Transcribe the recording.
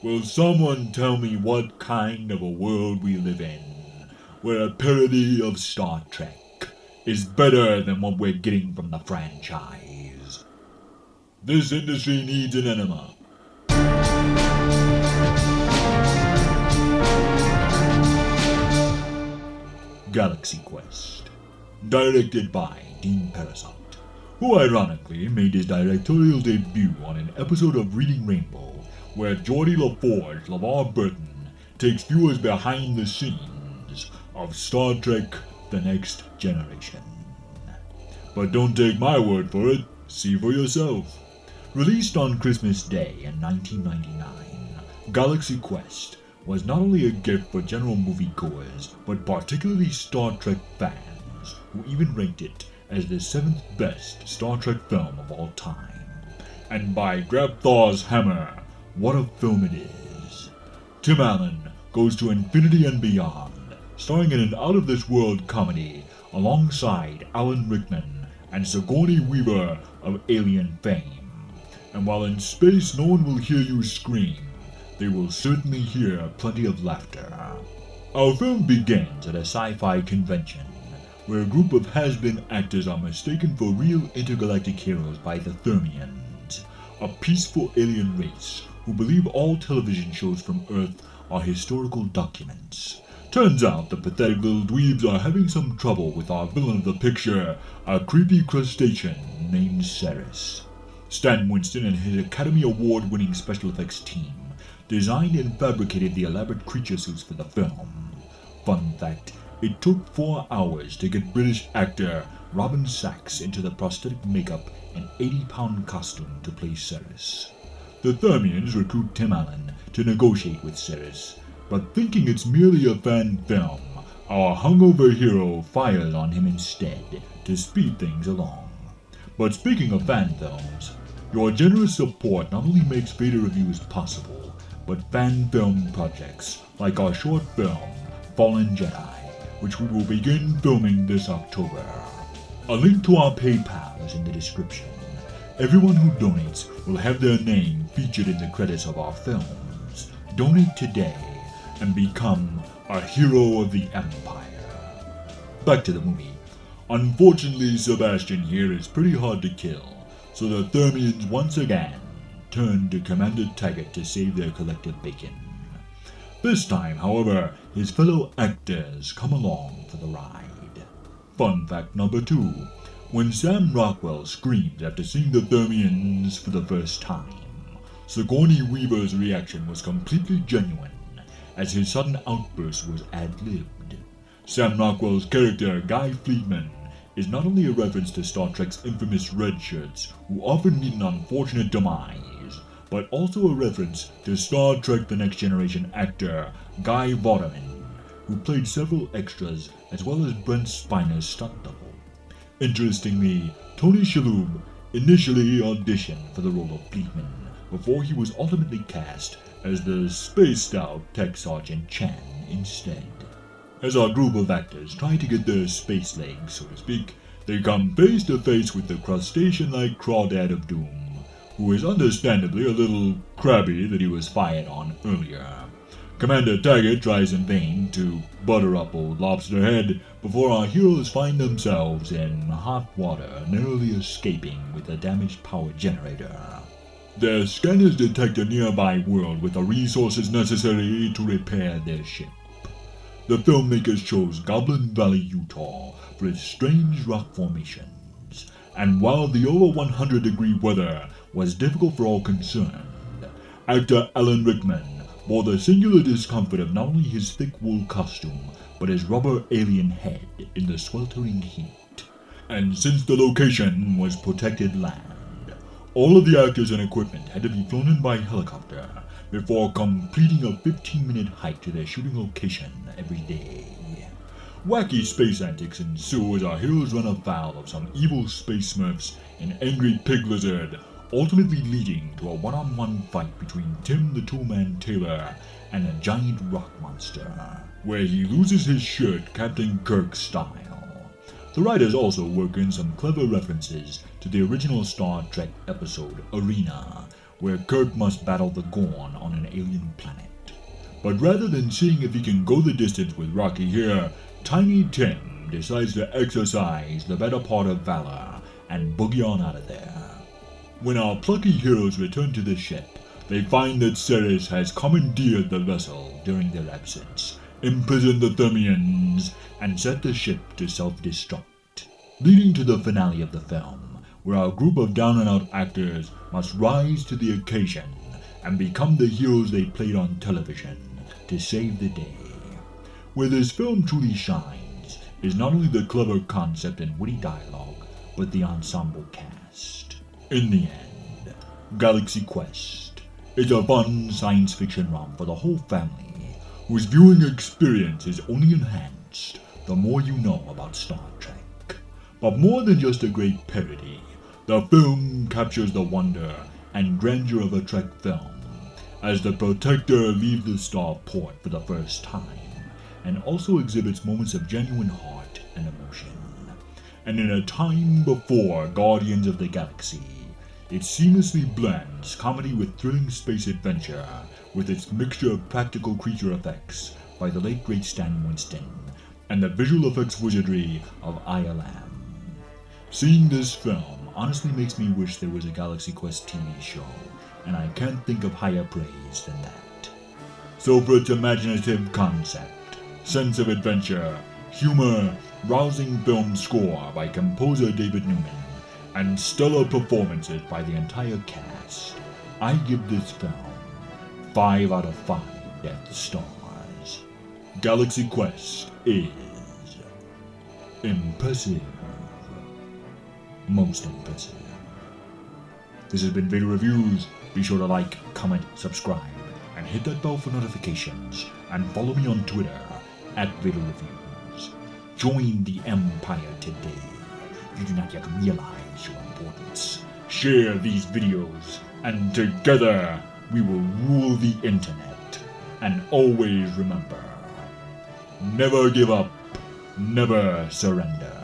Will someone tell me what kind of a world we live in, where a parody of Star Trek is better than what we're getting from the franchise? This industry needs an enema. Galaxy Quest, directed by Dean Parasite, who ironically made his directorial debut on an episode of Reading Rainbow, where Geordie LaForge LeVar Burton takes viewers behind the scenes of Star Trek The Next Generation. But don't take my word for it, see for yourself. Released on Christmas Day in 1999, Galaxy Quest was not only a gift for general moviegoers, but particularly Star Trek fans, who even ranked it as the 7th best Star Trek film of all time. And by Grabthar's hammer, what a film it is. Tim Allen goes to infinity and beyond, starring in an out-of-this-world comedy alongside Alan Rickman and Sigourney Weaver of Alien fame. And while in space no one will hear you scream, they will certainly hear plenty of laughter. Our film begins at a sci-fi convention, where a group of has-been actors are mistaken for real intergalactic heroes by the Thermians, a peaceful alien race who believe all television shows from Earth are historical documents. Turns out the pathetic little dweebs are having some trouble with our villain of the picture, a creepy crustacean named Ceres. Stan Winston and his Academy Award-winning special effects team designed and fabricated the elaborate creature suits for the film. Fun fact, it took 4 hours to get British actor Robin Sachs into the prosthetic makeup and 80-pound costume to play Ceres. The Thermians recruit Tim Allen to negotiate with Ceres, but thinking it's merely a fan film, our hungover hero fires on him instead to speed things along. But speaking of fan films, your generous support not only makes Vader reviews possible, but fan film projects like our short film, Fallen Jedi, which we will begin filming this October. A link to our PayPal is in the description. Everyone who donates will have their name featured in the credits of our films. Donate today and become a hero of the Empire. Back to the movie. Unfortunately, Sebastian here is pretty hard to kill, so the Thermians once again turn to Commander Taggart to save their collective bacon. This time, however, his fellow actors come along for the ride. Fun fact number 2. When Sam Rockwell screams after seeing the Thermians for the first time, Sigourney Weaver's reaction was completely genuine, as his sudden outburst was ad-libbed. Sam Rockwell's character, Guy Fleetman, is not only a reference to Star Trek's infamous red shirts, who often meet an unfortunate demise, but also a reference to Star Trek The Next Generation actor Guy Vaderman, who played several extras as well as Brent Spiner's stunt double. Interestingly, Tony Shalhoub initially auditioned for the role of Fleetman before he was ultimately cast as the spaced-out Tech Sergeant Chan instead. As our group of actors try to get their space legs, so to speak, they come face to face with the crustacean-like crawdad of doom, who is understandably a little crabby that he was fired on earlier. Commander Taggart tries in vain to butter up old Lobster Head before our heroes find themselves in hot water, narrowly escaping with a damaged power generator. Their scanners detect a nearby world with the resources necessary to repair their ship. The filmmakers chose Goblin Valley, Utah for its strange rock formations, and while the over 100-degree weather was difficult for all concerned, actor Alan Rickman bore the singular discomfort of not only his thick wool costume, but his rubber alien head in the sweltering heat. And since the location was protected land, all of the actors and equipment had to be flown in by helicopter before completing a 15-minute hike to their shooting location every day. Wacky space antics ensue as our heroes run afoul of some evil space smurfs and angry pig lizard, ultimately leading to a one-on-one fight between Tim the Toolman Taylor and a giant rock monster, where he loses his shirt Captain Kirk style. The writers also work in some clever references to the original Star Trek episode Arena, where Kirk must battle the Gorn on an alien planet. But rather than seeing if he can go the distance with Rocky here, Tiny Tim decides to exercise the better part of valor and boogie on out of there. When our plucky heroes return to the ship, they find that Ceres has commandeered the vessel during their absence, imprisoned the Thermians, and set the ship to self-destruct, leading to the finale of the film, where our group of down-and-out actors must rise to the occasion and become the heroes they played on television to save the day. Where this film truly shines is not only the clever concept and witty dialogue, but the ensemble cast. In the end, Galaxy Quest is a fun science fiction rom for the whole family, whose viewing experience is only enhanced the more you know about Star Trek. But more than just a great parody, the film captures the wonder and grandeur of a Trek film, as the Protector leaves the starport for the first time, and also exhibits moments of genuine heart and emotion. And in a time before Guardians of the Galaxy, it seamlessly blends comedy with thrilling space adventure, with its mixture of practical creature effects by the late great Stan Winston, and the visual effects wizardry of ILM. Seeing this film honestly makes me wish there was a Galaxy Quest TV show, and I can't think of higher praise than that. So for its imaginative concept, sense of adventure, humor, rousing film score by composer David Newman, and stellar performances by the entire cast, I give this film 5 out of 5 Death Stars. Galaxy Quest is impressive. Most impressive. This has been Vader Reviews. Be sure to like, comment, subscribe, and hit that bell for notifications, and follow me on Twitter @Vader Reviews. Join the Empire today. You do not yet realize your importance. Share these videos, and together we will rule the internet. And always remember, never give up, never surrender.